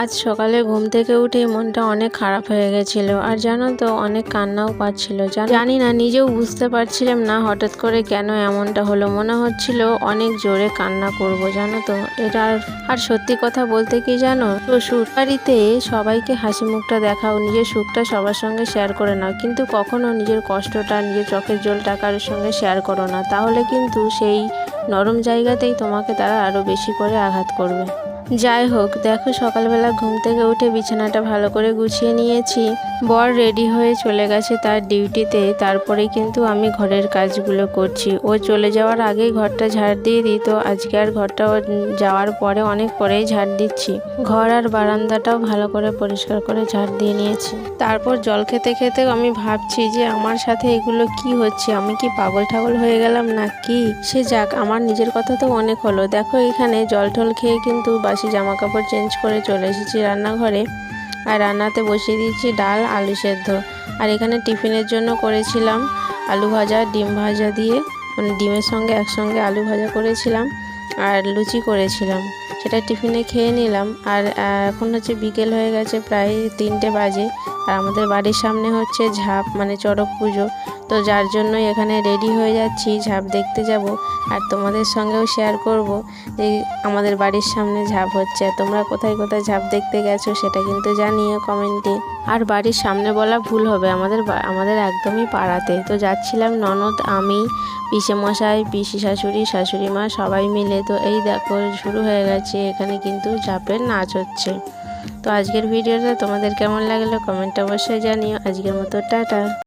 আজ সকালে ঘুম থেকে উঠে মনটা অনেক খারাপ হয়ে গেছিল, আর জানো তো অনেক কান্নাও পাচ্ছিল। জানি না, নিজেও বুঝতে পারছিলাম না হঠাৎ করে কেন এমনটা হলো। মনে হচ্ছিল অনেক জোরে কান্না করব, জানো তো। এটা আর সত্যি কথা বলতে কি জানো তো, বাড়িতে সবাইকে হাসি মুখটা দেখাও, নিজের সুখটা সবার সঙ্গে শেয়ার করে নাও, কিন্তু কখনো নিজের কষ্টটা, নিজের চোখের জলটা কারোর সঙ্গে শেয়ার করো না। তাহলে কিন্তু সেই নরম জায়গাতেই তোমাকে তারা আরও বেশি করে আঘাত করবে। যাই হোক, দেখো সকালবেলা ঘুম থেকে উঠে বিছানাটা ভালো করে গুছিয়ে নিয়েছি। বর রেডি হয়ে চলে গেছে তার ডিউটিতে। তারপরে কিন্তু আমি ঘরের কাজগুলো করছি। ও চলে যাওয়ার আগেই ঘরটা ঝাড় দিয়ে দিই, তো আজকে আর ঘরটা যাওয়ার পরে অনেক পরেই ঝাড় দিচ্ছি। ঘর আর বারান্দাটাও ভালো করে পরিষ্কার করে ঝাড় দিয়ে নিয়েছি। তারপর জল খেতে খেতেও আমি ভাবছি যে আমার সাথে এগুলো কি হচ্ছে, আমি কি পাগল ঠাগল হয়ে গেলাম না কি? সে যাক, আমার নিজের কথা তো অনেক হলো। দেখো এখানে জল টল খেয়ে কিন্তু বাসি জামা কাপড় চেঞ্জ করে চলে এসেছি রান্নাঘরে, আর রান্নাতে বসিয়ে দিয়েছি ডাল, আলু সেদ্ধ। আর এখানে টিফিনের জন্য করেছিলাম আলু ভাজা, ডিম ভাজা দিয়ে, মানে ডিমের সঙ্গে একসঙ্গে আলু ভাজা করেছিলাম, আর লুচি করেছিলাম। সেটা টিফিনে খেয়ে নিলাম। আর এখন হচ্ছে বিকেল হয়ে গেছে, প্রায় 3টে বাজে। আর আমাদের বাড়ির সামনে হচ্ছে ঝাঁপ, মানে চড়ক পুজো। তো যার জন্যই এখানে রেডি হয়ে যাচ্ছি, ঝাঁপ দেখতে যাব। আর তোমাদের সঙ্গেও শেয়ার করব যে আমাদের বাড়ির সামনে ঝাঁপ হচ্ছে। তোমরা কোথায় কোথায় ঝাঁপ দেখতে গেছো সেটা কিন্তু জানিও কমেন্টে। আর বাড়ির সামনে বলা ভুল হবে, আমাদের একদমই পাড়াতে। তো যাচ্ছিলাম ননদ, আমি, পিসে মশাই, পিসি শাশুড়ি, শাশুড়ি মা সবাই মিলে। তো এই দেখো শুরু হয়ে গেছে, এখানে কিন্তু ঝাঁপের নাচ হচ্ছে। তো আজকের ভিডিওটা তোমাদের কেমন লাগলো কমেন্টে অবশ্যই জানিও। আজকের মতো টাটা।